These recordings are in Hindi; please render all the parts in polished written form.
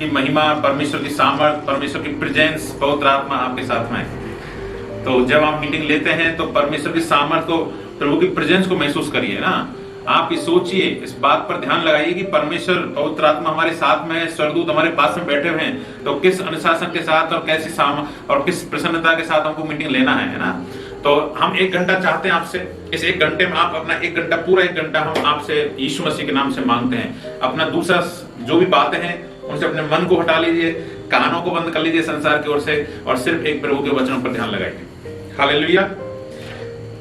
की महिमा, परमेश्वर की सामर्थ, परमेश्वर की प्रेजेंस, पवित्र आत्मा आपके साथ में है। तो जब आप मीटिंग लेते हैं तो परमेश्वर की सामर्थ को, प्रभु की प्रेजेंस को महसूस करिए ना। आप ये सोचिए, इस बात पर ध्यान लगाइए कि परमेश्वर, पवित्र आत्मा हमारे साथ में है, स्वर्गदूत हमारे पास में बैठे हुए हैं, तो किस अनुशासन के साथ और कैसी और किस प्रसन्नता के साथ हमको मीटिंग लेना है ना। तो हम 1 घंटा चाहते हैं आपसे, इस 1 घंटे में आप अपना 1 घंटा, पूरा 1 घंटा हम आपसे यीशु मसीह के नाम से मांगते हैं। अपना दूसरा जो भी बातें हैं उनसे अपने मन को हटा लीजिए, कानों को बंद कर लीजिए संसार की ओर से, और सिर्फ एक प्रभु के वचनों पर ध्यान लगाइए। हालेलुया।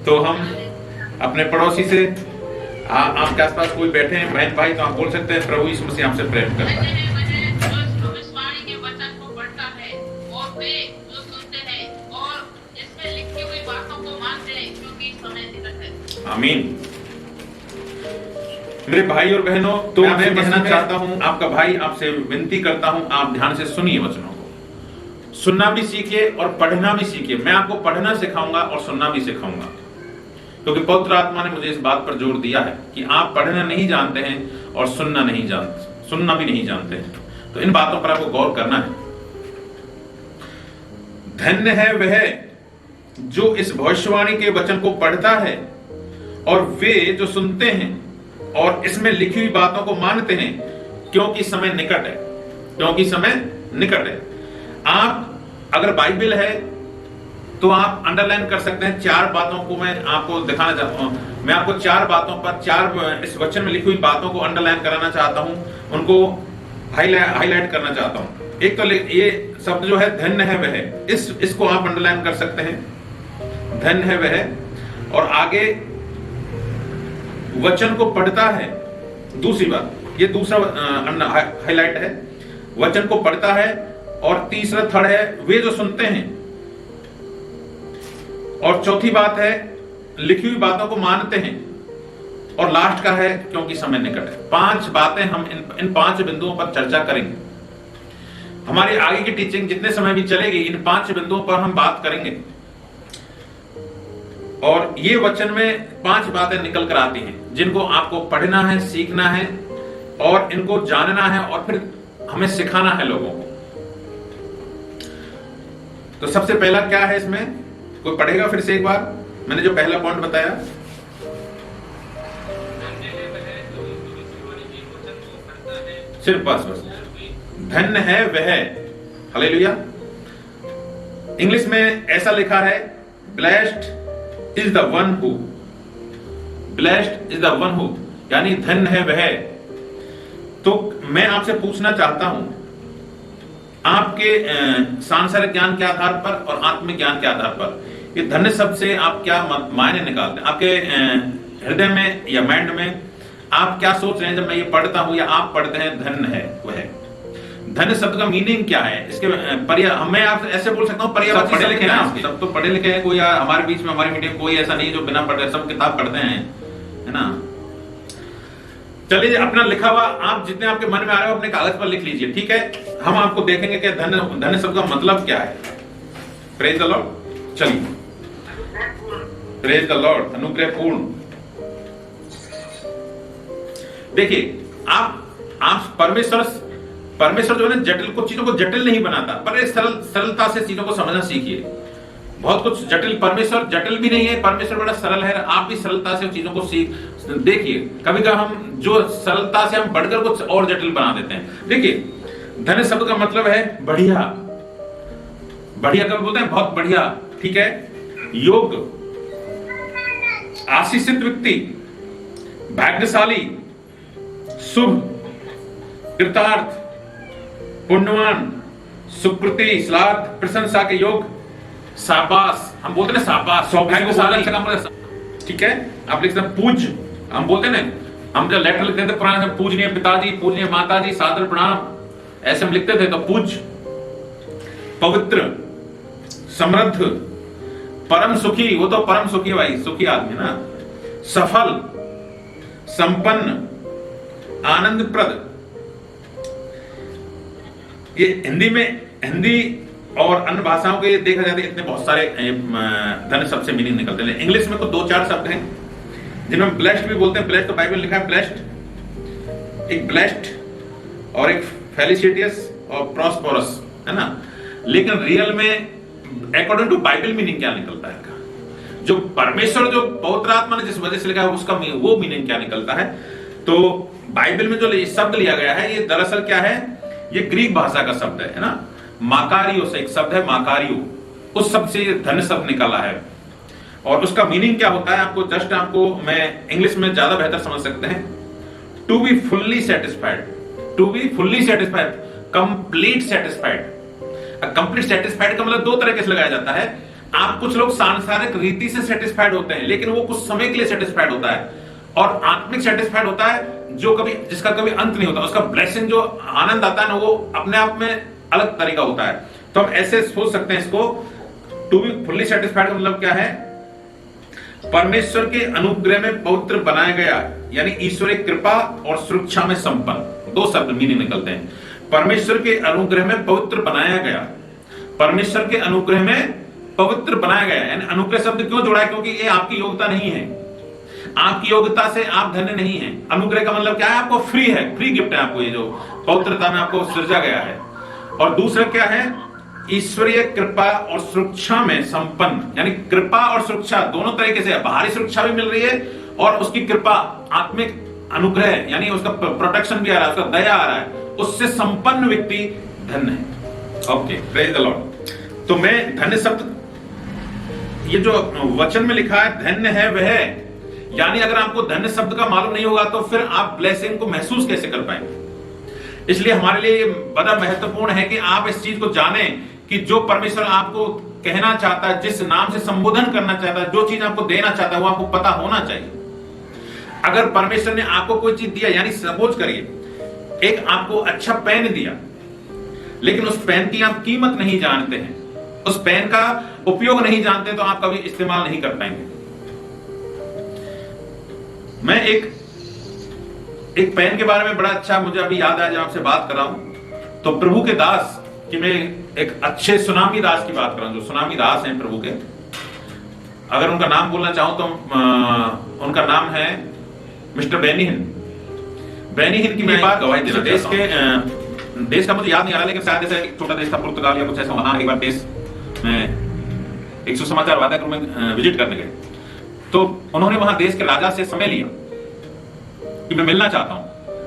तो हम अपने पड़ोसी से, आपके आसपास कोई बैठे हैं बहन भाई, तो आप बोल सकते हैं प्रभु यीशु मसीह हमसे प्रेम करता है। आमीन। मेरे भाई और बहनों, तो मैं कहना चाहता हूं, आपका भाई आपसे विनती करता हूं, आप ध्यान से सुनिए वचनों को, सुनना भी सीखिए और पढ़ना भी सीखिए। मैं आपको पढ़ना सिखाऊंगा और सुनना भी सिखाऊंगा, क्योंकि पवित्र आत्मा ने मुझे इस बात पर जोर दिया है कि आप पढ़ना नहीं जानते हैं और सुनना भी नहीं जानते हैं। तो इन बातों पर आपको गौर करना है। धन्य है वह जो इस भविष्यवाणी के वचन को पढ़ता है और वे जो सुनते हैं और इसमें लिखी हुई बातों को मानते हैं, क्योंकि समय निकट है। क्योंकि समय निकट है। आप अगर बाइबल है तो आप अंडरलाइन कर सकते हैं। 4 बातों को मैं आपको दिखाना चाहता हूं। मैं आपको 4 बातों पर, 4 इस वचन में लिखी हुई बातों को अंडरलाइन कराना चाहता हूं, उनको हाईलाइट करना चाहता हूं। एक तो ये शब्द जो है धन्य है वह, इसको आप अंडरलाइन कर सकते हैं, धन्य है वह। और आगे वचन को पढ़ता है, दूसरी बात, ये दूसरा हाईलाइट है, वचन को पढ़ता है। और तीसरा थर्ड है वे जो सुनते हैं। और चौथी बात है लिखी हुई बातों को मानते हैं। और लास्ट का है क्योंकि समय निकट है। 5 बातें हम इन 5 बिंदुओं पर चर्चा करेंगे। हमारी आगे की टीचिंग जितने समय भी चलेगी, इन 5 बिंदुओं पर हम बात करेंगे। और ये वचन में 5 बातें निकल कर आती हैं, जिनको आपको पढ़ना है, सीखना है और इनको जानना है, और फिर हमें सिखाना है लोगों को। तो सबसे पहला क्या है इसमें, कोई पढ़ेगा फिर से एक बार? मैंने जो पहला पॉइंट बताया, सिर्फ बस धन्य है वह। हालेलुया। इंग्लिश में ऐसा लिखा है, blessed is the one who, blessed is the one who, यानी धन्य है वह। तो मैं आपसे पूछना चाहता हूं, आपके सांसारिक ज्ञान के आधार पर और आत्मिक ज्ञान के आधार पर ये धन्य शब्द से आप क्या मायने निकालते हैं? आपके हृदय में या माइंड में आप क्या सोच रहे हैं जब मैं ये पढ़ता हूं या आप पढ़ते हैं धन्य है वह? धन्य शब्द का मीनिंग क्या है? इसके मैं आप ऐसे बोल सकता हूँ, पर्यायवाची पढ़े लिखे ना, सब तो पढ़े लिखे हैं। कोई हमारे बीच में, हमारी मीटिंग कोई ऐसा नहीं जो बिना पढ़े, सब किताब पढ़ते हैं, है ना। चलिए, अपना लिखा हुआ आप जितने आपके मन में आ रहे हो अपने कागज पर लिख लीजिए, ठीक है। हम आपको देखेंगे कि धन्य शब्द का मतलब क्या है। Praise the Lord. चलिए, प्रेज द लॉर्ड। अनुग्रहपूर्ण। देखिए, आप परमेश्वर जो है जटिल को, चीजों को जटिल नहीं बनाता, पर सरलता से चीजों को समझना सीखिए। बहुत कुछ जटिल, परमेश्वर जटिल भी नहीं है, परमेश्वर बड़ा सरल है। आप भी सरलता से चीजों को देखिए। कभी कभी हम जो सरलता से हम बढ़कर कुछ और जटिल बना देते हैं। देखिए, धन्य शब्द का मतलब है बढ़िया। बढ़िया कभी बोलते हैं बहुत बढ़िया, ठीक है। योग्य, आशीषित व्यक्ति, भाग्यशाली, शुभ, कृतार्थ, पुण्यवान, सुकृति, श्लाघ, प्रशंसा के योग, शाबाश। हम बोलते हैं शाबाश, सौभाग्यशाली, ठीक है। आप लिखते हैं पूज्य, हम बोलते हैं ना, हम जब लेटर लिखते थे पुराने, पूजनीय पिताजी, पूजनीय माताजी, सादर प्रणाम, ऐसे हम लिखते थे। तो पूज्य, पवित्र, समृद्ध, परम सुखी, वो तो परम सुखी भाई, सुखी आदमी ना, सफल, संपन्न, आनंदप्रद। ये हिंदी और अन्य भाषाओं के देखा जाता है, इतने बहुत सारे धन्य शब्द से मीनिंग निकलते हैं। इंग्लिश में तो 2-4 शब्द हैं जिनमें ब्लेस्ड भी बोलते हैं। ब्लेस्ड तो बाइबल लिखा है ब्लेस्ड, एक ब्लेस्ड और एक फेलिसिटियस और प्रॉस्परस, है ना। लेकिन रियल में अकॉर्डिंग टू बाइबल मीनिंग क्या निकलता है इनका? जो परमेश्वर, जो पवित्र आत्मा ने जिस वजह से लिखा है उसका वो मीनिंग क्या निकलता है? तो बाइबल में जो शब्द लिया गया है ये दरअसल क्या है? ये ग्रीक भाषा का शब्द है ना। माकारियो से एक शब्द है, माकारियो, उस शब्द से ये धन्य शब्द निकाला है। और उसका मीनिंग क्या होता है आपको मैं इंग्लिश में ज्यादा बेहतर समझ सकते हैं। To be fully satisfied, to be fully satisfied, complete satisfied. Complete satisfied का मतलब दो तरीके से लगाया जाता है। आप कुछ लोग सांसारिक रीति से सेटिस्फाइड होते हैं, लेकिन वो कुछ समय के लिए सेटिस्फाइड होता है, और आत्मिक सेटिस्फाइड होता है जिसका कभी अंत नहीं होता। उसका ब्लेसिंग, जो आनंद आता है ना, वो अपने आप में अलग तरीका होता है। तो हम ऐसे सोच सकते हैं इसको, टू बी फुल्ली सेटिस्फाइड का मतलब क्या है? परमेश्वर के अनुग्रह में पवित्र बनाया गया, यानी ईश्वरीय कृपा और सुरक्षा में संपन्न। दो शब्द मीनिंग निकलते हैं। परमेश्वर के अनुग्रह में पवित्र बनाया गया, परमेश्वर के अनुग्रह में पवित्र बनाया गया। यानी अनुग्रह शब्द क्यों जोड़ा है? क्योंकि ये आपकी योग्यता नहीं है, आपकी योग्यता से आप धन्य नहीं है। अनुग्रह का मतलब क्या है? आपको फ्री है, फ्री गिफ्ट है आपको, ये जो पवित्रता में आपको सृजा गया है। और दूसरा क्या है? ईश्वरीय कृपा और सुरक्षा में संपन्न, यानी कृपा और सुरक्षा दोनों तरीके से, बाहरी सुरक्षा भी मिल रही है और उसकी कृपा, आत्मिक अनुग्रह, यानी उसका प्रोटेक्शन भी आ रहा है, उसका दया आ रहा है, उससे संपन्न व्यक्ति धन्य है। Okay, praise the Lord. तो मैं धन्य शब्द, ये जो वचन में लिखा है धन्य है वह, यानी अगर आपको धन्य शब्द का मालूम नहीं होगा तो फिर आप ब्लेसिंग को महसूस कैसे कर पाएंगे? इसलिए हमारे लिए बड़ा महत्वपूर्ण है कि आप इस चीज को जानें कि जो परमेश्वर आपको कहना चाहता है, जिस नाम से संबोधन करना चाहता है, जो चीज आपको देना चाहता है, वो आपको पता होना चाहिए। अगर परमेश्वर ने आपको कोई चीज दिया, यानी सपोज करिए एक आपको अच्छा पेन दिया, लेकिन उस पेन की आप कीमत नहीं जानते हैं, उस पेन का उपयोग नहीं जानते, तो आप कभी इस्तेमाल नहीं कर पाएंगे। मैं एक पेन के बारे में बड़ा अच्छा मुझे अभी याद आया जब आपसे बात कर रहा हूं, तो प्रभु के दास कि मैं एक अच्छे सुनामी दास की बात कर रहा हूं, जो सुनामी दास हैं प्रभु के। अगर उनका नाम बोलना चाहूं तो उनका नाम है मिस्टर बेनीहिन। बेनीहिन की मैं बात गवाही देना देश का मुझे याद नहीं आ रहा, लेकिन शायद ऐसा एक छोटा देश था पुर्तगाल या कुछ ऐसा। वहां एक बार देश में एक सुसमाचार वार्ता में विजिट करने गए, तो उन्होंने वहां देश के राजा से समय लिया कि मैं मिलना चाहता हूं।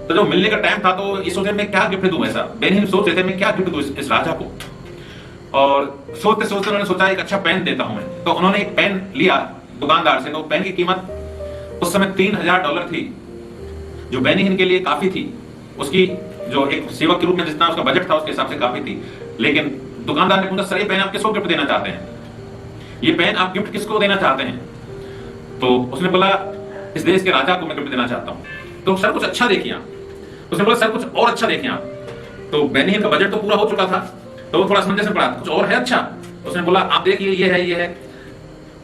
तो जब मिलने का टाइम था तो ये सोचे मैं क्या गिफ्ट दूं, ऐसा बेनीहिन सोच रहे थे मैं क्या गिफ्ट दूं इस राजा को। और सोचते सोचते उन्होंने सोचा एक अच्छा पेन देता हूं मैं। तो उन्होंने एक पेन लिया दुकानदार से, तो पेन की कीमत उस समय $3000 थी, जो बेनीहिन के लिए काफी थी। उसकी जो एक सेवक के रूप में जितना उसका बजट था उसके हिसाब से काफी थी। लेकिन दुकानदार ने पूछा, सर ये पेन आप किसको गिफ्ट देना चाहते हैं? ये पेन आप गिफ्ट किसको देना चाहते हैं? तो उसने बोला इस देश के राजा को मैं गिफ्ट देना चाहता हूं। तो सर कुछ अच्छा देखिए आप। उसने बोला सर कुछ और अच्छा देखिए आप। तो बेनीहिन का बजट तो पूरा हो चुका था, तो वो थोड़ा समझे से पड़ा, कुछ और है अच्छा? उसने बोला आप देखिए ये है।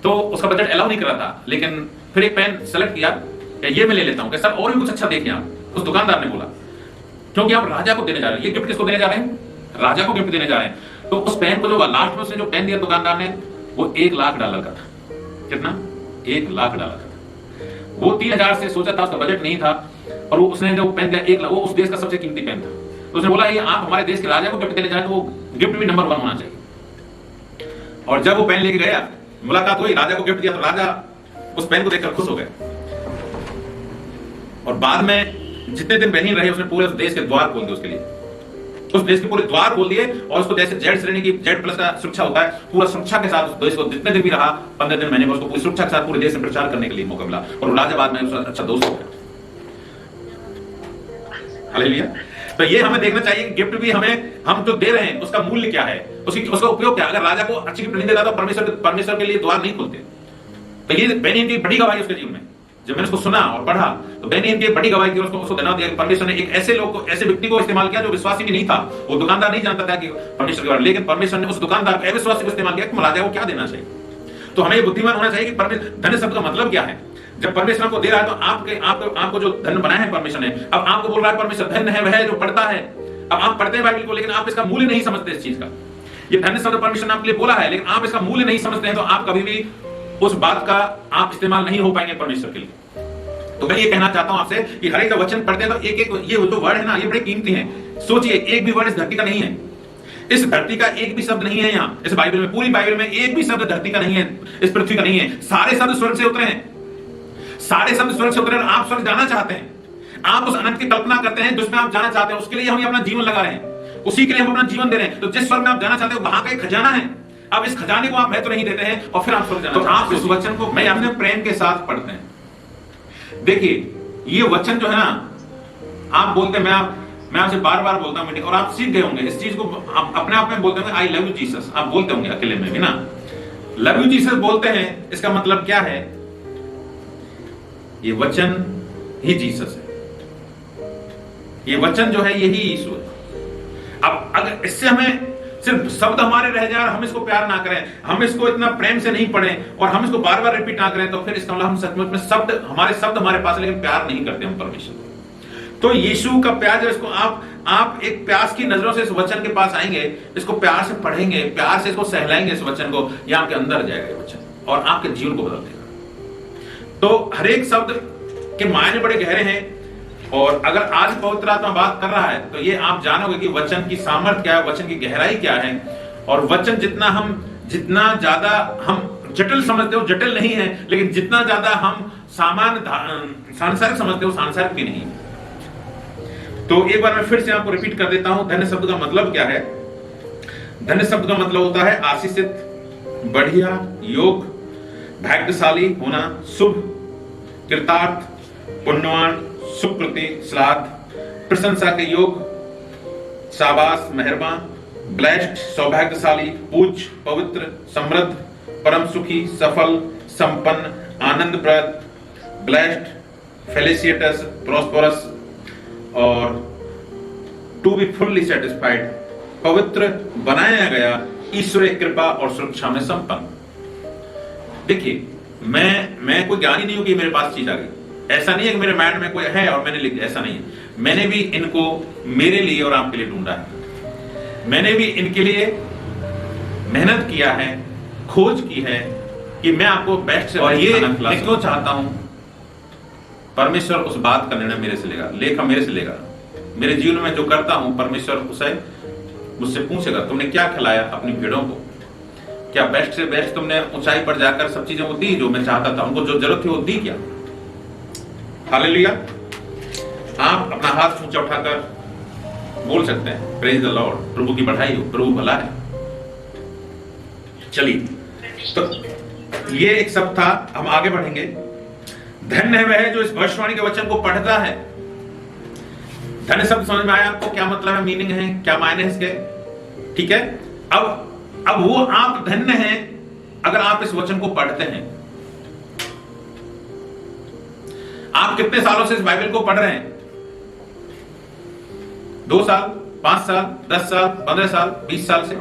तो उसका बजट अलाउ नहीं कर रहा था, लेकिन फिर एक पेन सेलेक्ट किया, ये मैं ले लेता हूं। सर और भी कुछ अच्छा देखिए आप। उस दुकानदार ने बोला क्योंकि आप राजा को देने जा रहे हैं, ये गिफ्ट किसको देने जा रहे हैं? राजा को गिफ्ट देने जा रहे हैं। तो उस पेन को जो लास्ट में उसने जो पेन दिया दुकानदार ने, वो $1,00,000 का था। कितना? $1,00,000 का था। वो 3000 से सोचा था, उसका बजट नहीं था, और वो उसने जो पेन दिया 1,00,000, वो उस देश का सबसे कीमती पेन था। तो उसने बोला ये आप हमारे देश के राजा को गिफ्ट देने जा रहे हैं, तो वो गिफ्ट भी नंबर 1 होना चाहिए। और जब वो पेन लेके गया, मुलाकात हुई, राजा को गिफ्ट दिया, तो राजा उस पेन को देखकर खुश हो गए। और बाद में जितने दिन बेनीहिन रहे उसने पूरे उस देश के द्वार खोल दिए उसके लिए, उस देश के पूरे द्वार खोल दिए। और उसको जैसे जेड श्रेणी की Z+ का सुरक्षा होता है, पूरा सुरक्षा के साथ उस देश को जितने दिन भी रहा, 15 दिन महीने में, उसको पूरी सुरक्षा के साथ पूरे देश में प्रचार करने के लिए मौका मिला। और वो राजा बाद में उसका अच्छा दोस्त हो गया। हालेलुया। तो ये हमें देखना चाहिए कि गिफ्ट भी हम जो दे रहे हैं उसका मूल्य क्या है, उसका उपयोग क्या है। अगर राजा को अच्छी गिफ्ट नहीं देता तो परमेश्वर के लिए द्वार नहीं खुलते। तो ये बेनीहिन की बड़ी गवाही उसके जीवन में, जब मैंने उसको सुना और पढ़ा तो बेनीहिन की बड़ी गवाही की, उसको धन्यवाद दिया कि परमेश्वर ने एक ऐसे लोग को, ऐसे व्यक्ति को इस्तेमाल किया जो विश्वासी भी नहीं था। वो दुकानदार नहीं जानता था कि परमेश्वर के बारे में, लेकिन परमेश्वर ने उस दुकानदार को, अविश्वासी को इस्तेमाल किया कि राजा को क्या देना चाहिए। तो हमें बुद्धिमान होना चाहिए कि धन्य शब्द का मतलब क्या है। जब परमेश्वर को दे रहा है तो आपको जो धन्य बनाया है परमेश्वर ने, अब आपको बोल रहा है परमेश्वर धन्य है वह जो पढ़ता है। अब आप पढ़ते हैं बाइबल को, लेकिन आप इसका मूल्य नहीं समझते इस चीज का। ये धन्य शब्द परमेश्वर ने आपके लिए बोला है, लेकिन आप इसका मूल्य नहीं समझते हैं, तो आप कभी भी उस बात का आप इस्तेमाल नहीं हो पाएंगे परमेश्वर के लिए। तो मैं ये कहना चाहता हूं आपसे कि हर एक का वचन पढ़ते हैं तो एक ये जो वर्ड है ना, ये बड़े कीमती हैं। सोचिए, एक भी वर्ड इस धरती का नहीं है, इस धरती का एक भी शब्द नहीं है यहाँ इस बाइबल में, पूरी बाइबल में एक भी शब्द धरती का नहीं है, इस पृथ्वी का नहीं है। सारे शब्द स्वर्ग से उतरे हैं, सारे शब्द स्वर्ग से उतरे हैं। आप स्वर्ग जाना चाहते हैं, आप उस अनंत की कल्पना करते हैं जिसमें आप जाना चाहते हैं, उसके लिए हम अपना जीवन लगा रहे हैं, उसी के लिए हम अपना जीवन दे रहे हैं। तो जिस स्वर्ग में आप जाना चाहते हैं वहां का एक खजाना है, अब इस खजाने को आप महत्व नहीं देते हैं और फिर आप स्वर्ग जाना। तो आप इस वचन को मैं अपने प्रेम के साथ पढ़ते हैं। देखिए, ये वचन जो है ना, आप बोलते हैं, मैं आपसे बार बार बोलता हूं मीटिंग, और आप सीख गए होंगे इस चीज को, आप अपने आप में बोलते होंगे आई लव यू जीसस, आप बोलते होंगे अकेले में भी ना, लव यू जीसस बोलते हैं। इसका मतलब क्या है? ये वचन ही जीसस है, ये वचन जो है यही यीशु है। अब अगर इससे हमें सिर्फ शब्द हमारे रह जाए और हम इसको प्यार ना करें, हम इसको इतना प्रेम से नहीं पढ़ें और हम इसको बार बार रिपीट ना करें, तो फिर इसका मतलब हम सचमुच में शब्द हमारे पास है, लेकिन प्यार नहीं करते हम परमेश्वर को। तो यीशु का प्यार जो, इसको आप एक प्यास की नजरों से इस वचन के पास आएंगे, इसको प्यार से पढ़ेंगे, प्यार से इसको सहलाएंगे, इस वचन को, ये आपके अंदर जाएगा ये वचन और आपके जीवन को बदल देगा। तो हर एक शब्द के मायने बड़े गहरे हैं, और अगर आज पवित्र आत्मा बात कर रहा है तो ये आप जानोगे कि वचन की सामर्थ्य क्या है, वचन की गहराई क्या है। और वचन जितना ज्यादा हम जटिल समझते हो, जटिल नहीं है, लेकिन जितना ज्यादा हम सांसारिक समझते हो, सांसारिक भी नहीं। तो एक बार मैं फिर से आपको रिपीट कर देता हूं, धन्य शब्द का मतलब क्या है। धन्य शब्द का मतलब होता है आशीषित, बढ़िया, योग, भाग्यशाली होना, शुभ, कृतार्थ, पुण्यवान, सुकृति, श्राद्ध, प्रशंसा के योग, शाबाश, मेहरबान, ब्लेस्ड, सौभाग्यशाली, पूज्य, पवित्र, समृद्ध, परम सुखी, सफल, संपन्न, आनंदप्रद, ब्लेस्ड, फेलिसिटस, प्रॉस्परस, और टू बी फुल्ली सेटिस्फाइड, पवित्र, बनाया गया, ईश्वरीय कृपा और सुरक्षा में संपन्न। देखिए, मैं कोई ज्ञानी नहीं हूं कि मेरे पास चीज आ गई, ऐसा नहीं है कि मेरे माइंड में कोई है और मैंने लिख दिया, ऐसा नहीं है। मैंने भी इनको मेरे लिए और आपके लिए ढूंढा है, मैंने भी इनके लिए मेहनत किया है, खोज की है कि मैं आपको बेस्ट से, और ये मैं क्यों चाहता हूं, परमेश्वर उस बात का निर्णय मेरे से लेगा, लेखा मेरे से लेगा। मेरे जीवन में जो करता हूं, परमेश्वर उसे मुझसे पूछेगा, तुमने क्या खिलाया अपनी भेड़ों को? क्या बेस्ट से बेस्ट तुमने ऊंचाई पर जाकर सब चीजें वो दी जो मैं चाहता था, उनको जो जरूरत थी वो दी क्या? हालेलुया। आप अपना हाथ ऊंचा उठाकर बोल सकते हैं, प्रेज द लॉर्ड, प्रभु की बढ़ाई हो, प्रभु भला है। चलिए, तो ये एक शब्द था, हम आगे बढ़ेंगे। धन्य है वह जो इस भविष्यवाणी के वचन को पढ़ता है। धन्य शब्द समझ में आया आपको? क्या मतलब है, मीनिंग है, क्या मायने है इसके? ठीक है। अब वो आप धन्य हैं अगर आप इस वचन को पढ़ते हैं। आप कितने सालों से इस बाइबल को पढ़ रहे हैं? 2 साल, 5 साल, 10 साल, 15 साल, 20 साल से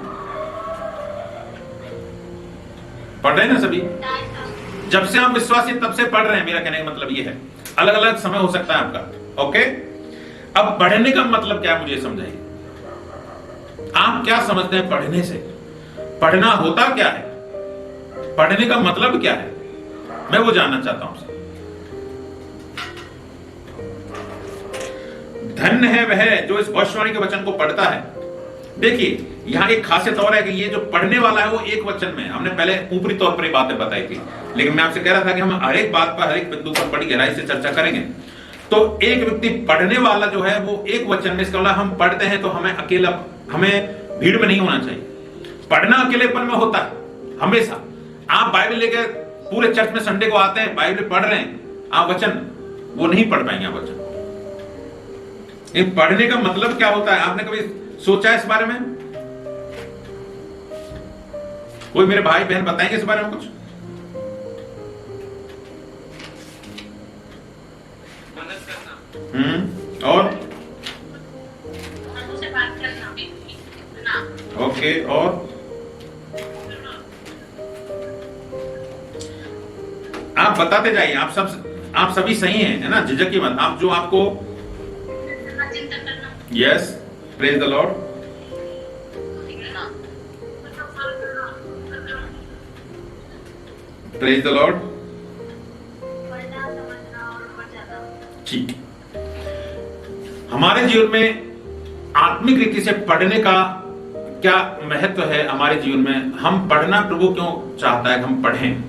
पढ़ रहे हैं ना सभी? जब से आप विश्वासी तब से पढ़ रहे हैं। मेरा कहने का मतलब ये है, अलग अलग समय हो सकता है आपका। ओके, अब पढ़ने का मतलब क्या है मुझे समझाइए। आप क्या समझते हैं पढ़ने से? पढ़ना होता क्या है? पढ़ने का मतलब क्या है? मैं वो जानना चाहता हूं। धन्य है वह जो इस भविष्यवाणी के वचन को पढ़ता है। देखिए, यहां एक खासियत और है कि ये जो पढ़ने वाला है वो एक वचन में, हमने पहले ऊपरी तौर पर बातें बताई थी, लेकिन मैं आपसे कह रहा था कि हम हर एक बात पर, हर एक बिंदु पर बड़ी गहराई से चर्चा करेंगे। तो एक व्यक्ति पढ़ने वाला जो है वो एक वचन में, इसका मतलब हम पढ़ते हैं तो हमें भीड़ में नहीं होना चाहिए। पढ़ना अकेलेपन में होता है हमेशा। आप बाइबल लेकर पूरे चर्च में संडे को आते हैं, बाइबल पढ़ रहे हैं, आप वचन वो नहीं पढ़ पाएंगे। आप वचन, ये पढ़ने का मतलब क्या होता है? आपने कभी सोचा है इस बारे में? कोई मेरे भाई बहन बताएंगे इस बारे में कुछ? और ओके, और आप बताते जाइए। आप सभी सही हैं, है ना? झिझक की मत। आप जो आपको, yes, praise the Lord. Praise the Lord. ठीक। हमारे जीवन में आत्मिक रीति से पढ़ने का क्या महत्व है हमारे जीवन में। हम पढ़ना प्रभु क्यों चाहता है कि हम पढ़ें।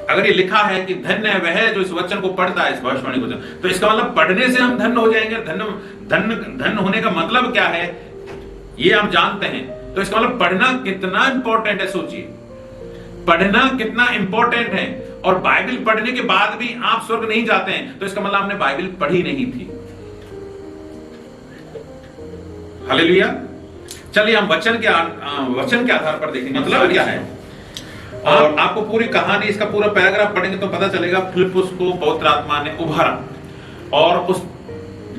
अगर ये लिखा है कि धन्य है वह जो इस वचन को पढ़ता है, इस भविष्यवाणी को, तो इसका मतलब पढ़ने से हम धन्य हो जाएंगे। धन्य होने का मतलब क्या है ये हम जानते हैं। तो इसका मतलब पढ़ना कितना इंपॉर्टेंट है, सोचिए पढ़ना कितना इंपॉर्टेंट है। और बाइबल पढ़ने के बाद भी आप स्वर्ग नहीं जाते हैं तो इसका मतलब आपने बाइबल पढ़ी नहीं थी। हालेलुया। चलिए हम वचन के आधार पर देखेंगे मतलब क्या है। और आपको पूरी कहानी, इसका पूरा पैराग्राफ पढ़ेंगे तो पता चलेगा फिलिप्पुस को पवित्र आत्मा ने उभारा और उस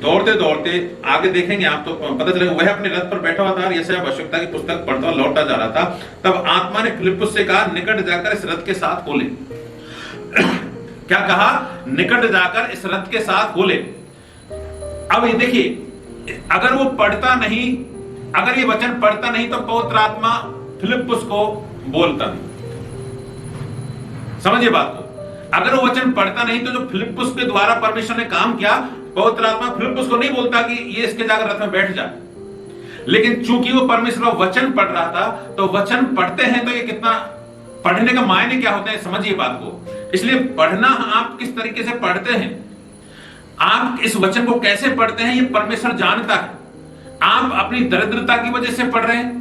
दौड़ते दौड़ते आगे देखेंगे आप तो पता चलेगा वह अपने रथ पर बैठा हुआ था और यशायाह भविष्यवक्ता की पुस्तक पढ़ता हुआ लौटा जा रहा था। तब आत्मा ने फिलिप्पुस से कहा निकट जाकर इस रथ के साथ खोले। क्या कहा? निकट जाकर इस रथ के साथ खोले। अब ये देखिए, अगर वो पढ़ता नहीं, अगर ये वचन पढ़ता नहीं तो पवित्र आत्मा फिलिप्पुस को बोलता नहीं। समझिए बात को। अगर वो वचन पढ़ता नहीं तो जो फिलिप्पुस के द्वारा परमेश्वर ने काम किया, पवित्र आत्मा फिलिप्पुस को नहीं बोलता कि ये इसके जाकर रथ में बैठ जा। लेकिन चूंकि वो परमेश्वर का वचन पढ़ रहा था, तो वचन पढ़ते हैं तो ये कितना, पढ़ने का मायने क्या होता है, समझिए बात को। इसलिए पढ़ना, आप किस तरीके से पढ़ते हैं, आप इस वचन को कैसे पढ़ते हैं, ये परमेश्वर जानता है। आप अपनी दरिद्रता की वजह से पढ़ रहे हैं,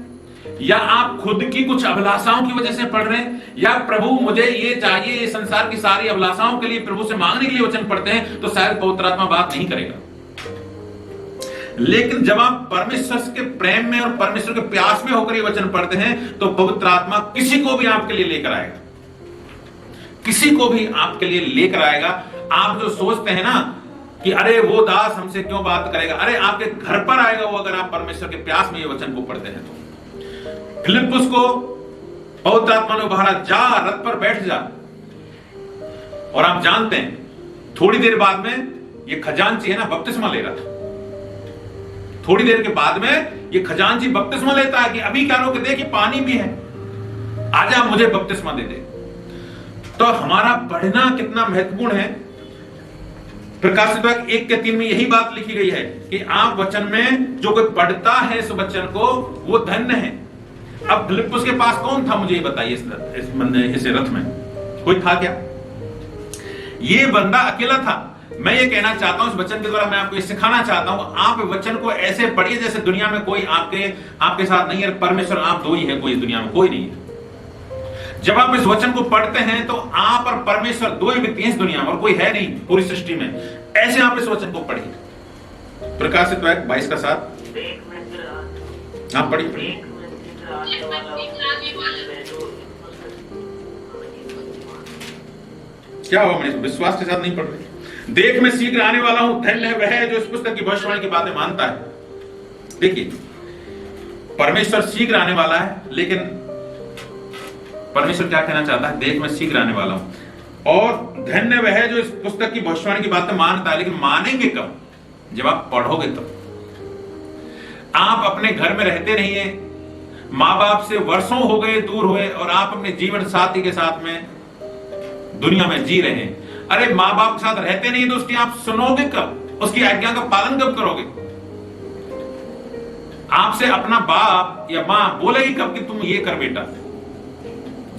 या आप खुद की कुछ अभिलाषाओं की वजह से पढ़ रहे हैं, या प्रभु मुझे ये चाहिए, ये संसार की सारी अभिलाषाओं के लिए प्रभु से मांगने के लिए वचन पढ़ते हैं, तो शायद पवित्र आत्मा बात नहीं करेगा। लेकिन जब आप परमेश्वर के प्रेम में और परमेश्वर के प्यास में होकर ये वचन पढ़ते हैं, तो पवित्र आत्मा किसी को भी आपके लिए लेकर आएगा, किसी को भी आपके लिए लेकर आएगा। आप जो सोचते हैं ना कि अरे वो दास हमसे क्यों बात करेगा, अरे आपके घर पर आएगा वो, अगर आप परमेश्वर के प्यास में ये वचन को पढ़ते हैं तो। फिलिप्पुस को पवित्र आत्मा ने उभारा, जा रथ पर बैठ जा। और आप जानते हैं थोड़ी देर बाद में ये खजांची है ना बपतिस्मा ले रहा था। थोड़ी देर के बाद में ये खजांची बपतिस्मा लेता है कि अभी क्या रोक दे कि पानी भी है, आजा मुझे बपतिस्मा दे दे। तो हमारा पढ़ना कितना महत्वपूर्ण है। प्रकाशित वाक्य 1:3 में यही बात लिखी गई है कि आप वचन में जो कोई पढ़ता है इस वचन को वो धन्य है। अब फिलिप्पुस के पास कौन था, मुझे ये बताइए, इस रथ में कोई था क्या? ये बंदा अकेला था। मैं ये कहना चाहता हूं, इस वचन के द्वारा मैं आपको ये सिखाना चाहता हूं, आप वचन को ऐसे पढ़िए जैसे दुनिया में कोई आपके साथ नहीं है। परमेश्वर आप दो ही है, कोई इस दुनिया में कोई नहीं है। जब आप इस वचन को पढ़ते हैं तो आप और परमेश्वर दो ही व्यक्ति हैं इस दुनिया में, और कोई है नहीं पूरी सृष्टि में। ऐसे आप इस वचन को पढ़िए। प्रकाशित वाक्य 22:7 आप पढ़िए। क्या हुआ, मैंने विश्वास के साथ नहीं पढ़ रही। देख मैं शीघ्र आने वाला हूं, धन्य है वह जो इस पुस्तक की भविष्यवाणी की बातें मानता है। देखिए परमेश्वर शीघ्र आने वाला है, लेकिन परमेश्वर क्या कहना चाहता है? देख मैं शीघ्र आने वाला हूं, और धन्य वह है जो इस पुस्तक की भविष्यवाणी की बातें मानता है। लेकिन मानेंगे कब? जब आप पढ़ोगे तब। आप अपने घर में रहते नहीं है, माँ बाप से वर्षों हो गए दूर हुए, और आप अपने जीवन साथी के साथ में दुनिया में जी रहे हैं। अरे माँ बाप के साथ रहते नहीं तो उसकी आप सुनोगे कब? उसकी आज्ञा का पालन कब करोगे? आपसे अपना बाप या माँ बोलेगी कब कि तुम ये कर बेटा?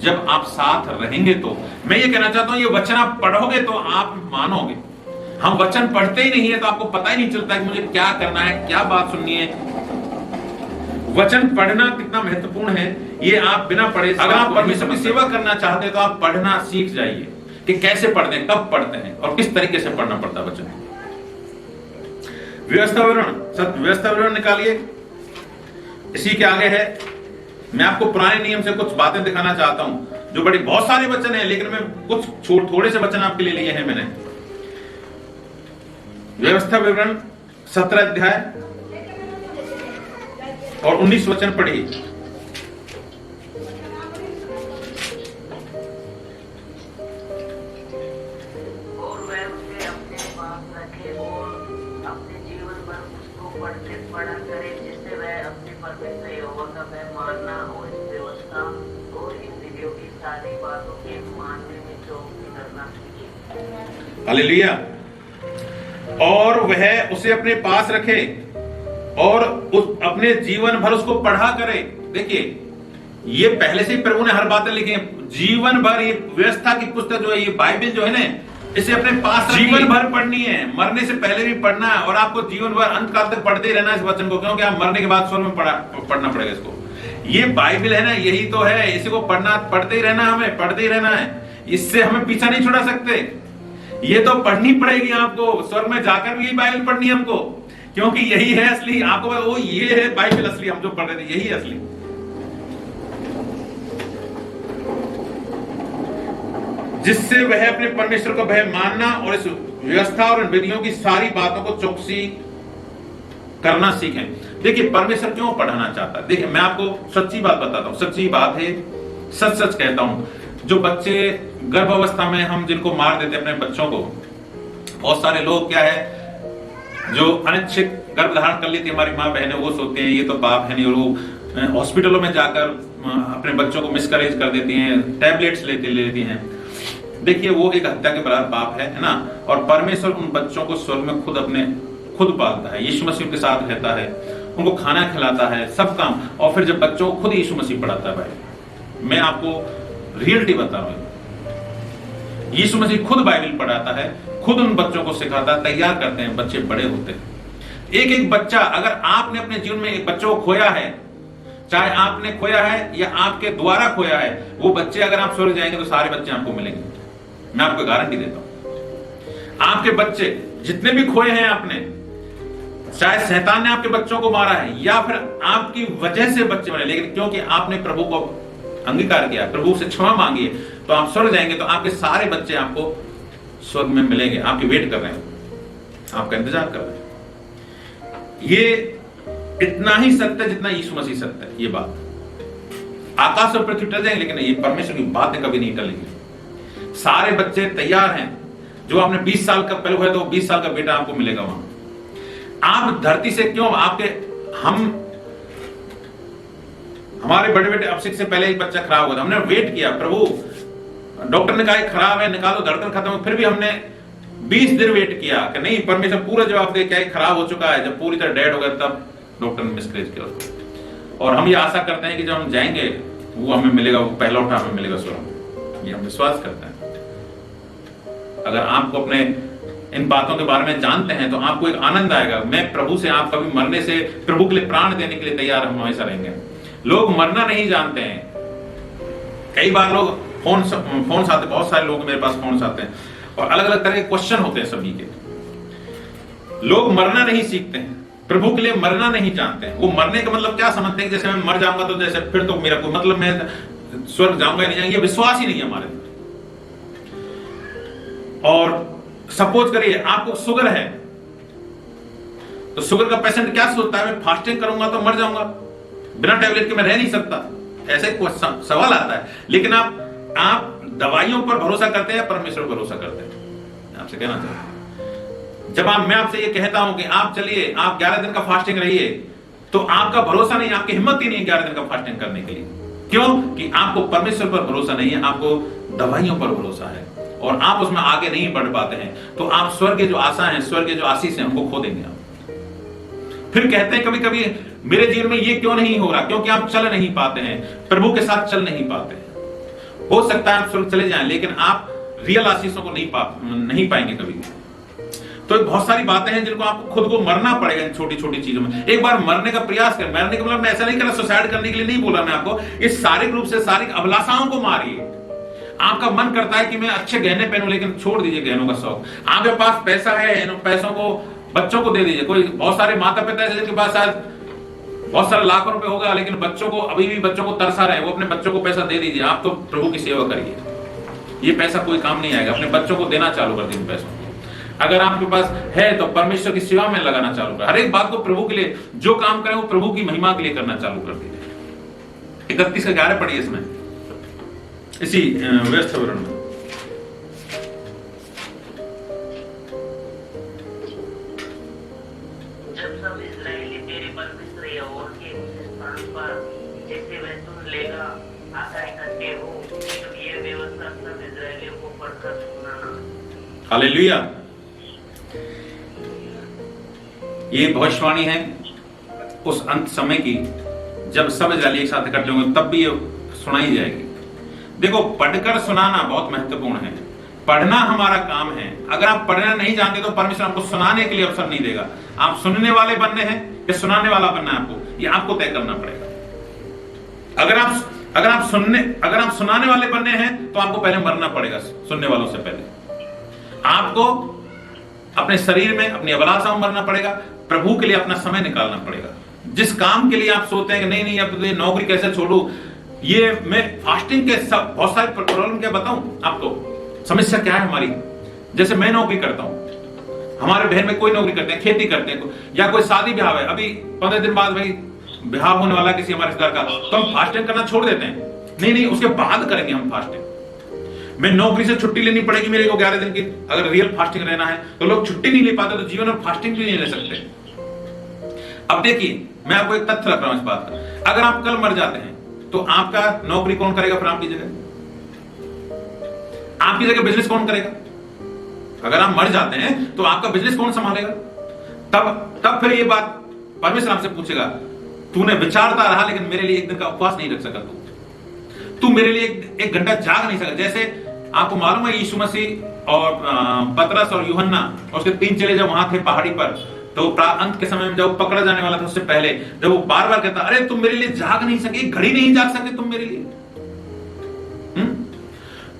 जब आप साथ रहेंगे तो। मैं ये कहना चाहता हूं, ये वचन आप पढ़ोगे तो आप मानोगे। हम वचन पढ़ते ही नहीं है तो आपको पता ही नहीं चलता कि मुझे क्या करना है, क्या बात सुननी है। वचन पढ़ना कितना महत्वपूर्ण है, ये आप बिना पढ़े, अगर आप परमेश्वर की सेवा करना चाहते हैं तो आप पढ़ना सीख जाइए कि कैसे पढ़ते हैं, कब पढ़ते हैं और किस तरीके से पढ़ना पड़ता है वचन। व्यवस्था विवरण निकालिए। इसी के आगे है, मैं आपको पुराने नियम से कुछ बातें दिखाना चाहता हूं जो बड़ी, बहुत सारे वचन हैं लेकिन मैं कुछ थोड़े से वचन आपके लिए लिए हैं मैंने। व्यवस्था विवरण 17 अध्याय और 19 वचन पढ़िए। और वह उसे अपने पास रखे और अपने जीवन भर उसको पढ़ा करे, जिससे वह अपने परमेश्वर यहोवा का भय मानना और इस व्यवस्था और इन विधियों की सारी बातों के मानने में चौकसी करना सीखे। हालेलुया। और वह उसे अपने पास रखे और अपने जीवन भर उसको पढ़ा करे। देखिए, ये पहले से ही प्रभु ने हर बातें लिखी है। जीवन भर ये व्यवस्था की पुस्तक जो है, ये बाइबल जो है ना, इसे अपने पास जीवन भर पढ़नी है, मरने से पहले भी पढ़ना है, और आपको जीवन भर अंत काल तक पढ़ते ही रहना है इस वचन को, क्योंकि आप मरने के बाद स्वर्ग में पढ़ना पड़ेगा इसको। ये बाइबल है ना, यही तो है, इसी को पढ़ते ही रहना, हमें पढ़ते ही रहना है, इससे हमें पीछा नहीं छुड़ा सकते। ये तो पढ़नी पड़ेगी आपको, स्वर्ग में जाकर भी यही बाइबल पढ़नी है हमको, क्योंकि यही है असली। आपको वो ये है बाइबल असली, हम जो पढ़ रहे थे यही है असली। जिससे वह अपने परमेश्वर को भय मानना और इस व्यवस्था और विधियों की सारी बातों को चौकसी करना सीखें। देखिए, परमेश्वर क्यों पढ़ाना चाहता है? देखिए, मैं आपको सच्ची बात बताता हूं, सच्ची बात है, सच सच कहता हूं। जो बच्चे गर्भावस्था में हम जिनको मार देते अपने बच्चों को, बहुत सारे लोग क्या है जो अनिच्छित गर्भधारण कर लेती हमारी माँ बहनें, वो सोचते हैं ये तो पाप है नहीं, और वो हॉस्पिटलों में जाकर अपने बच्चों को मिसकैरेज कर देती हैं, टैबलेट्स लेती हैं। देखिए, वो एक हत्या के बराबर पाप है ना। और परमेश्वर उन बच्चों को स्वर्ग में खुद पालता है, यीशु मसीह के साथ रहता है, उनको खाना खिलाता है, सब काम। और फिर जब बच्चों को खुद यीशु मसीह पढ़ाता है। भाई, मैं आपको रियलिटी बता रहा हूं, यीशु मसीह खुद बाइबल पढ़ाता है, खुद उन बच्चों को सिखाता है, तैयार करते हैं, बच्चे बड़े होते हैं। एक एक बच्चा, अगर आपने अपने जीवन में एक बच्चों को खोया है, चाहे आपने खोया है या आपके द्वारा खोया है, वो बच्चे अगर आप स्वर्ग जाएंगे तो सारे बच्चे आपको मिलेंगे, मैं आपको गारंटी देता हूं। आपके बच्चे जितने भी खोए हैं आपने, चाहे शैतान ने आपके बच्चों को मारा है या फिर आपकी वजह से बच्चे बने, लेकिन क्योंकि आपने प्रभु को अंगीकार किया, प्रभु से क्षमा मांगी है, तो आप स्वर्ग जाएंगे, तो आपके सारे बच्चे आपको स्वर्ग में मिलेंगे, आपकी वेट कर रहे हैं, आपका इंतजार कर रहे हैं। ये इतना ही सत्य जितना यीशु मसीह सत्य है। ये बात आकाश और पृथ्वी टल जाएंगे, लेकिन ये परमेश्वर की बातें कभी नहीं टलेंगी। सारे बच्चे तैयार हैं। जो आपने 20 साल का पहले हुआ तो 20 साल का बेटा आपको मिलेगा वहां। आप धरती से क्यों हमारे बड़े बेटे अब से पहले एक बच्चा खराब हुआ था, हमने वेट किया, प्रभु डॉक्टर ने कहा खराब है, निकालो, धड़कन खत्म हो, फिर भी हमने 20 दिन वेट किया कि नहीं, परमेश्वर पूरा जवाब दे, क्या खराब हो चुका है। जब पूरी तरह डेड हो गया तब डॉक्टर ने मिसकैरेज किया उसको। और हम ये आशा करते हैं कि जब हम जाएंगे वो हमें मिलेगा, वो पहला उठा हमें मिलेगा स्वर्ग, ये हम विश्वास करते हैं। अगर आपको अपने इन बातों के बारे में जानते हैं तो आपको एक आनंद आएगा। मैं प्रभु से, आप कभी मरने से प्रभु के लिए प्राण देने के लिए तैयार हम हमेशा रहेंगे। लोग मरना नहीं जानते हैं। कई बार लोग फोन आते, बहुत सारे लोग मेरे पास फोन आते हैं और अलग अलग तरह के क्वेश्चन होते हैं सभी के। लोग मरना नहीं सीखते हैं, प्रभु के लिए मरना नहीं जानते हैं। वो मरने का मतलब क्या समझते हैं, जैसे मैं मर जाऊंगा तो जैसे फिर तो मेरा कोई मतलब, मैं स्वर्ग जाऊंगा नहीं जाऊंगा, ये विश्वास ही नहीं है हमारे। और सपोज करिए आपको शुगर है, तो शुगर का पेशेंट क्या सोचता है, मैं फास्टिंग करूंगा तो मर जाऊंगा, बिना टैबलेट के मैं रह नहीं सकता, ऐसे सवाल आता है। लेकिन आप दवाइयों पर भरोसा करते हैं, परमेश्वर पर भरोसा करते हैं। आपसे कहना चाहता हूं, जब मैं आपसे ये कहता हूं कि आप चलिए, आप 11 दिन का फास्टिंग रहिए, तो आपका भरोसा नहीं, आपकी हिम्मत ही नहीं 11 दिन का फास्टिंग करने के लिए। क्यों? कि आपको परमेश्वर पर भरोसा नहीं है, आपको दवाइयों पर भरोसा है और आप उसमें आगे नहीं बढ़ पाते हैं। तो आप स्वर्ग की जो आशा है, स्वर्ग की जो आशीष है, उनको खो देंगे आप। फिर कहते हैं कभी कभी, मेरे जीवन में ये क्यों नहीं हो रहा? क्योंकि आप चल नहीं पाते हैं, प्रभु के साथ चल नहीं पाते हैं। हो सकता है आप स्वर्ग चले जाएं, लेकिन आप रियल आशीषों को नहीं पाएंगे कभी भी। तो बहुत सारी बातें हैं जिनको आपको खुद को मरना पड़ेगा इन छोटी छोटी चीजों में। एक बार मरने का प्रयास करें। मरने का मतलब मैं ऐसा नहीं कर रहा, सुसाइड करने के लिए नहीं बोला मैं आपको। इस शारीरिक रूप से शारीरिक अभिलाषाओं को मारिए। आपका मन करता है कि मैं अच्छे गहने पहनूं, लेकिन छोड़ दीजिए गहनों का शौक। आपके पास पैसा है, इन पैसों को बच्चों को दे दीजिए। कोई बहुत सारे माता पिता है जिनके पास शायद बहुत सारे लाखों रुपए होगा, लेकिन बच्चों को अभी भी बच्चों को तरसा रहे हैं, वो अपने बच्चों को पैसा दे दीजिए। आप तो प्रभु की सेवा करिए, ये पैसा कोई काम नहीं आएगा। अपने बच्चों को देना चालू कर दीजिए पैसों को। अगर आपके पास है तो परमेश्वर की सेवा में लगाना चालू कर। हर एक बात को प्रभु के लिए जो काम करें वो प्रभु की महिमा के लिए करना चालू कर दीजिए। 31 का 11 पढ़िए इसमें, इसी व्यवस्था विवरण में। जब सब इस्राएली तेरे परमेश्वर यहोवा के उस स्थान पर जैसे वह सुन लेगा आकर इकट्ठे हो, तो ये व्यवस्था सब इस्राएलियों को पढ़कर सुनाना। हालेलुया। ये भविष्यवाणी है उस अंत समय की, जब सब इजरायली एक साथ इकट्ठे होंगे, तब भी ये सुनाई जाएगी। देखो, पढ़कर सुनाना बहुत महत्वपूर्ण है। पढ़ना हमारा काम है। अगर आप पढ़ना नहीं जानते तो परमेश्वर आपको सुनाने के लिए अवसर नहीं देगा। आप सुनने वाले बनने हैं या सुनाने वाला बनना है आपको, ये आपको तय करना पड़ेगा। अगर आप सुनाने वाले बनने हैं तो आपको पहले मरना पड़ेगा। सुनने वालों से पहले आपको अपने शरीर में, अपनी अभिलाषाओं में मरना पड़ेगा। प्रभु के लिए अपना समय निकालना पड़ेगा। जिस काम के लिए आप सोचते हैं कि नहीं अब ये नौकरी कैसे छोड़ू, ये मैं फास्टिंग के सब बहुत सारे प्रॉब्लम क्या बताऊं आपको, समस्या क्या है हमारी। जैसे मैं नौकरी करता हूं, हमारे बहन में कोई नौकरी करते हैं, खेती करते हैं, या कोई शादी ब्याह है, अभी 15 दिन बाद भाई ब्याह होने वाला किसी हमारे रिश्तेदार का, तो हम फास्टिंग करना छोड़ देते हैं। नहीं, उसके बाद करेंगे हम फास्टिंग। मैं नौकरी से छुट्टी लेनी पड़ेगी मेरे को 11 दिन की, अगर रियल फास्टिंग रहना है तो लोग छुट्टी नहीं ले पाते, तो जीवन में फास्टिंग भी नहीं ले सकते। अब देखिए, मैं आपको एक तथ्य रख रहा हूं इस बात का। अगर आप कल मर जाते हैं तो आपका नौकरी कौन करेगा फिर आपकी जगह? आपकी जगह बिजनेस कौन करेगा? अगर आप मर जाते हैं तो आपका बिजनेस कौन संभालेगा? तब फिर ये बात परमेश्वर आपसे पूछेगा, तूने विचारता रहा लेकिन मेरे लिए एक दिन का उपवास नहीं रख सका, तू मेरे लिए एक घंटा जाग नहीं सका। जैसे आपको मालूम है यीशु मसीह और पतरस और यूहन्ना और उसके 3 चेले जब वहां थे पहाड़ी पर, तो अंत के समय में जब पकड़ा जाने वाला था, उससे पहले जब वो बार बार कहता, अरे तुम मेरे लिए जाग नहीं सके, एक घड़ी नहीं जाग सके तुम मेरे लिए,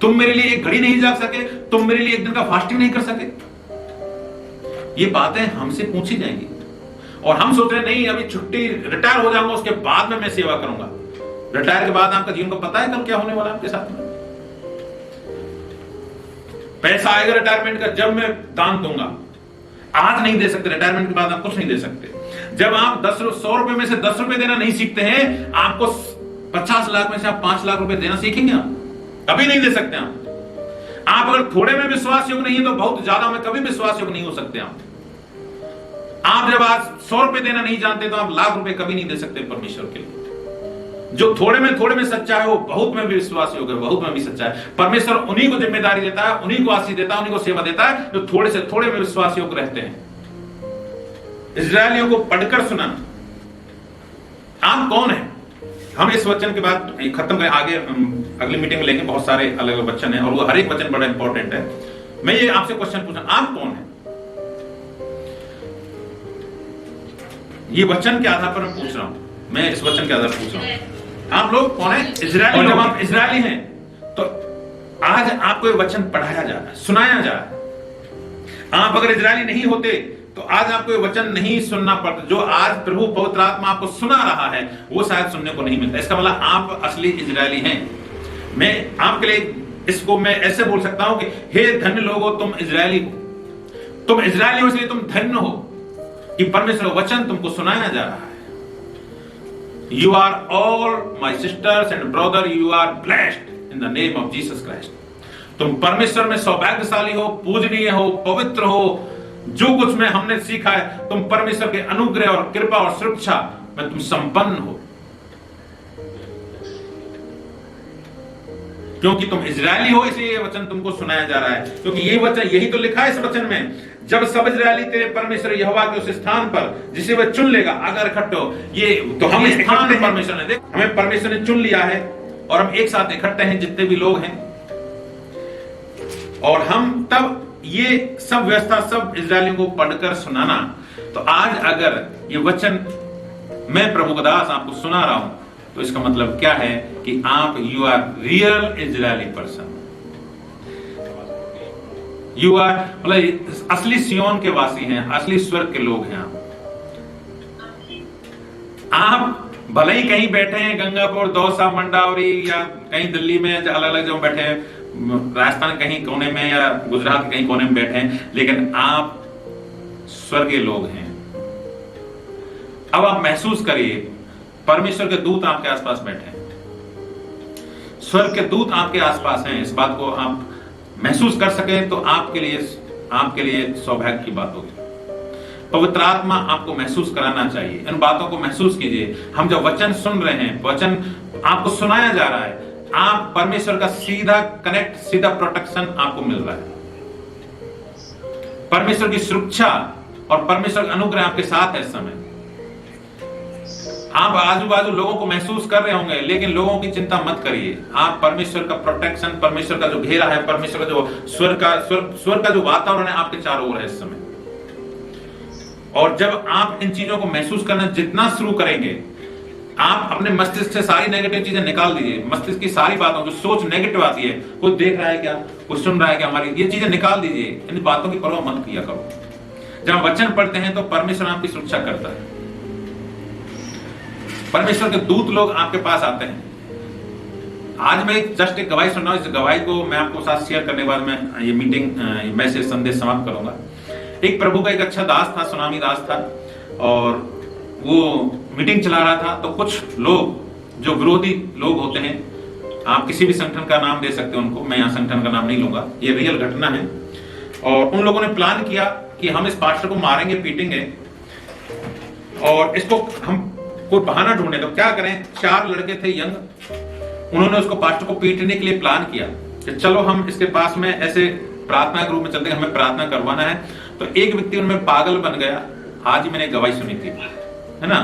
तुम मेरे लिए एक घड़ी नहीं जाग सके, तुम मेरे लिए एक दिन का फास्टिंग नहीं कर सके। ये बातें हमसे पूछी जाएंगी और हम सोच रहे नहीं अभी छुट्टी, रिटायर हो जाऊंगा, उसके बाद में मैं सेवा करूंगा। रिटायर के बाद आपका जीवन को पता है कल क्या होने वाला है आपके साथ में? पैसा आएगा रिटायरमेंट का जब मैं दान दूंगा, आज नहीं दे सकते। रिटायरमेंट के बाद आप कुछ नहीं दे सकते। जब आप 100 रुपए में से 10 रुपए देना नहीं सीखते हैं, आपको 50 लाख में से आप 5 लाख रुपए देना सीखेंगे? आप कभी नहीं दे सकते। आप अगर थोड़े में विश्वास योग्य नहीं है तो बहुत ज्यादा में कभी विश्वास योग्य नहीं हो सकते। आप जब आज 100 रुपए देना नहीं जानते तो आप लाख रुपए कभी नहीं दे सकते परमेश्वर के लिए। जो थोड़े में सच्चा है वो बहुत में भी विश्वास योग्य है, बहुत में भी सच्चा है। परमेश्वर उन्हीं को जिम्मेदारी देता है, उन्हीं को आशीष देता है, उन्हीं को सेवा देता है जो थोड़े से थोड़े में विश्वास योग्य रहते हैं। इस्राएलियों को पढ़कर सुना। आप कौन है? हम इस वचन के बाद खत्म करें, आगे अगली मीटिंग में लेंगे। बहुत सारे अलग अलग वचन है और वो हर एक वचन बड़ा इंपॉर्टेंट है। मैं ये आपसे क्वेश्चन पूछना, आप कौन है? ये वचन के आधार पर मैं पूछ रहा हूं, मैं इस वचन के आधार पर पूछ रहा हूं, आप लोग कौन है? इजरायली। जब आप इजरायली हैं तो आज आपको ये वचन पढ़ाया जा रहा है, सुनाया जा रहा है। आप अगर इजरायली नहीं होते तो आज आपको ये वचन नहीं सुनना पड़ता। जो आज प्रभु पवित्र आत्मा आपको सुना रहा है वो शायद सुनने को नहीं मिलता। इसका मतलब आप असली इजरायली हैं। मैं आपके लिए इसको मैं ऐसे बोल सकता हूं कि हे धन्य लोगो, तुम इजरायली हो। तुम इजरायली हो इसलिए तुम धन्य हो कि परमेश्वर वचन तुमको सुनाया जा रहा है। You are all my sisters and brother, you are blessed in the name of Jesus Christ. तुम परमेश्वर में सौभाग्यशाली हो, पूजनीय हो, पवित्र हो। जो कुछ में हमने सीखा है, तुम परमेश्वर के अनुग्रह और कृपा और सुरक्षा में तुम संपन्न हो, क्योंकि तुम इजरायली हो। इसलिए ये वचन तुमको सुनाया जा रहा है, क्योंकि ये वचन, यही तो लिखा है इस वचन में, जब सब इजरायली तेरे परमेश्वर यहोवा के उस स्थान पर जिसे वह चुन लेगा अगर इकट्ठे हो। ये तो हम स्थान परमेश्वर ने, देख हमें परमेश्वर ने चुन लिया है और हम एक साथ इकट्ठे हैं जितने भी लोग हैं, और हम तब ये सब व्यवस्था सब इजरायलियों को पढ़कर सुनाना। तो आज अगर ये वचन मैं प्रभु का दास आपको सुना रहा हूं तो इसका मतलब क्या है कि आप you are real Israeli person. You are मतलब असली सियोन के वासी हैं, असली स्वर्ग के लोग हैं। आप भले ही कहीं बैठे हैं, गंगापुर, दौसा, मंडावरी या कहीं दिल्ली में अलग अलग जगह बैठे हैं, राजस्थान कहीं कोने में या गुजरात कहीं कोने में बैठे हैं, लेकिन आप स्वर्गीय लोग हैं। अब आप महसूस करिए, परमेश्वर के दूत आपके आसपास बैठे हैं, स्वर्ग के दूत आपके आसपास हैं। इस बात को आप महसूस कर सके तो आपके लिए सौभाग्य की बात होगी। पवित्र आत्मा आपको महसूस कराना चाहिए, इन बातों को महसूस कीजिए। हम जब वचन सुन रहे हैं, वचन आपको सुनाया जा रहा है, आप परमेश्वर का सीधा कनेक्ट, सीधा प्रोटेक्शन आपको मिल रहा है। परमेश्वर की सुरक्षा और परमेश्वर का अनुग्रह आपके साथ है इस समय। आप आजू बाजू लोगों को महसूस कर रहे होंगे, लेकिन लोगों की चिंता मत करिए। आप परमेश्वर का प्रोटेक्शन, परमेश्वर का जो घेरा है, परमेश्वर का जो स्वर्ग का जो वातावरण है आपके चारों ओर है इस समय। और जब आप इन चीजों को महसूस करना जितना शुरू करेंगे, आप अपने मस्तिष्क से सारी नेगेटिव चीजें निकाल दीजिए। मस्तिष्क की सारी बातों, जो सोच नेगेटिव आती है, कोई देख रहा है क्या, कोई सुन रहा है क्या, हमारी ये चीजें निकाल दीजिए। इन बातों की परवाह मत किया करो। जब हम वचन पढ़ते हैं तो परमेश्वर आपकी सुरक्षा करता है। परमेश्वर के दूत लोग आपके पास आते हैं। आज मैं जस्ट एक गवाही सुन रहा हूं, इस गवाही को मैं आपको साथ शेयर करने के बाद मैं ये मीटिंग मैसेज संदेश समाप्त करूंगा। एक प्रभु का एक अच्छा दास था, सुनामी दास था, और वो मीटिंग चला रहा था। तो कुछ लोग जो विरोधी लोग होते हैं, आप किसी भी संगठन का नाम दे सकते हैं उनको, मैं यहाँ संगठन का नाम नहीं लूंगा, ये रियल घटना है। और उन लोगों ने प्लान किया कि हम इस पास्टर को मारेंगे, पीटेंगे, और इसको हम कोई बहाना ढूंढे। तो क्या करें, 4 लड़के थे यंग, उन्होंने उसको पास्टर को पीटने के लिए प्लान किया कि चलो हम इसके पास में ऐसे प्रार्थना के रूप में चलते हैं, हमें प्रार्थना करवाना है। तो एक व्यक्ति उनमें पागल बन गया। आज ही मैंने गवाही सुनी थी, है ना।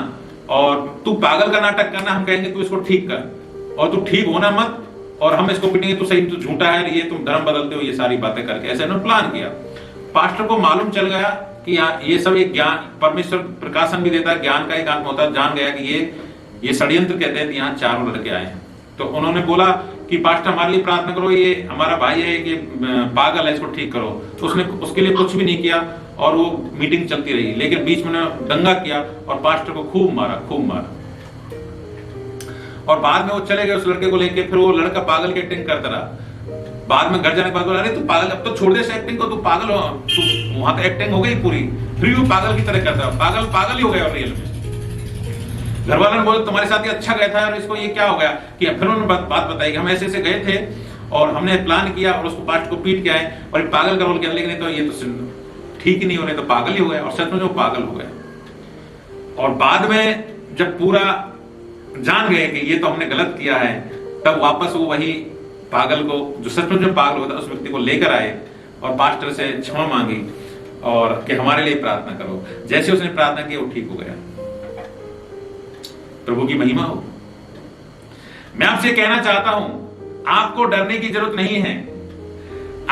और तू पागल का नाटक करना, हम कहेंगे तू इसको ठीक कर, और तू ठीक होना मत, और हम इसको पीटेंगे, तू सही, तू झूठा है, ये तुम धर्म बदलते हो, ये सारी बातें करके ऐसे उन्होंने प्लान किया। पास्टर को मालूम चल गया कि ये सब एक ज्ञान, परमेश्वर प्रकाशन भी देता है, ज्ञान का एक आत्मा होता है। जान गया कि ये षड्यंत्र के तहत यहाँ 4 लड़के आए हैं। तो उन्होंने बोला कि पास्टर हमारे लिए प्रार्थना करो, ये हमारा भाई है, ये पागल है, इसको ठीक करो। तो उसने उसके लिए कुछ भी नहीं किया, और वो मीटिंग चलती रही। लेकिन बीच में दंगा किया और पास्टर को खूब मारा। और बाद में वो चले गए उस लड़के को लेके। फिर वो लड़का पागल की एक्टिंग करता रहा। बाद में घर जाने के बाद बोला, अरे तू पागल, अब तो छोड़ दे एक्टिंग को, तू पागल हो, तू वहां तो एक्टिंग हो गई पूरी, फिर वो पागल की तरह करता है, पागल ही हो गया रियल में। घर वालों ने बोला तुम्हारे साथ ये अच्छा गया था, और इसको ये क्या हो गया। कि फिर उन्होंने बात बताई कि हम ऐसे गए थे और हमने प्लान किया और उसको पास्ट को पीट के आए, और पागल का रोल किया। लेकिन तो ये तो ठीक ही नहीं हो रहे, तो पागल ही हो गया। और सच में वो पागल हो गया। और बाद में जब पूरा जान गए कि ये तो हमने गलत किया है, तब वापस वो वही पागल को, जो सच में जो पागल होता है, उस व्यक्ति को लेकर आए और पास्टर से क्षमा मांगी और कि हमारे लिए प्रार्थना करो। जैसे उसने प्रार्थना की, वो ठीक हो गया। प्रभु की महिमा हो। मैं आपसे कहना चाहता हूं, आपको डरने की जरूरत नहीं है।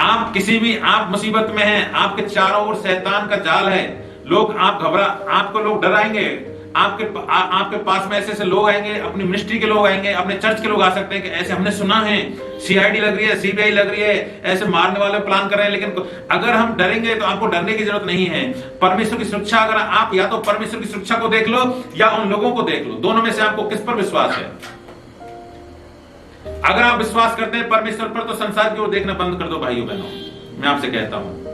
आप किसी भी, आप मुसीबत में हैं, आपके चारों ओर शैतान का जाल है, लोग आपको लोग डराएंगे। आपके पास में ऐसे लोग आएंगे, अपनी मिनिस्ट्री के लोग आएंगे, अपने चर्च के लोग आ सकते हैं कि ऐसे हमने सुना है, सीआईडी लग रही है, सीबीआई लग रही है, ऐसे मारने वाले प्लान कर रहे हैं। लेकिन अगर हम डरेंगे तो आपको डरने की जरूरत नहीं है। परमेश्वर की सुरक्षा, अगर आप या तो परमेश्वर की सुरक्षा को देख लो या उन लोगों को देख लो, दोनों में से आपको किस पर विश्वास है। अगर आप विश्वास करते हैं परमेश्वर पर, तो संसार की ओर देखना बंद कर दो भाइयों बहनों। मैं आपसे कहता हूं,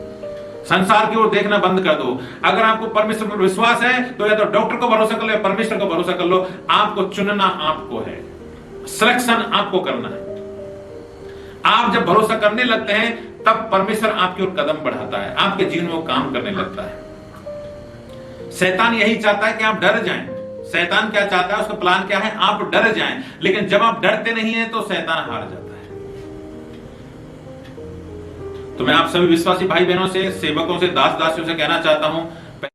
संसार की ओर देखना बंद कर दो। अगर आपको परमेश्वर पर विश्वास है, तो या तो डॉक्टर को भरोसा कर लो या परमेश्वर को भरोसा कर लो। आपको चुनना आपको है, सिलेक्शन आपको करना है। आप जब भरोसा करने लगते हैं, तब परमेश्वर आपकी ओर कदम बढ़ाता है, आपके जीवन में वो काम करने लगता है। शैतान यही चाहता है कि आप डर जाएं। शैतान क्या चाहता है, उसका प्लान क्या है, आप डर जाएं। लेकिन जब आप डरते नहीं है, तो शैतान हार जाता है। तो मैं आप सभी विश्वासी भाई बहनों से, सेवकों से, दास दासियों से कहना चाहता हूं,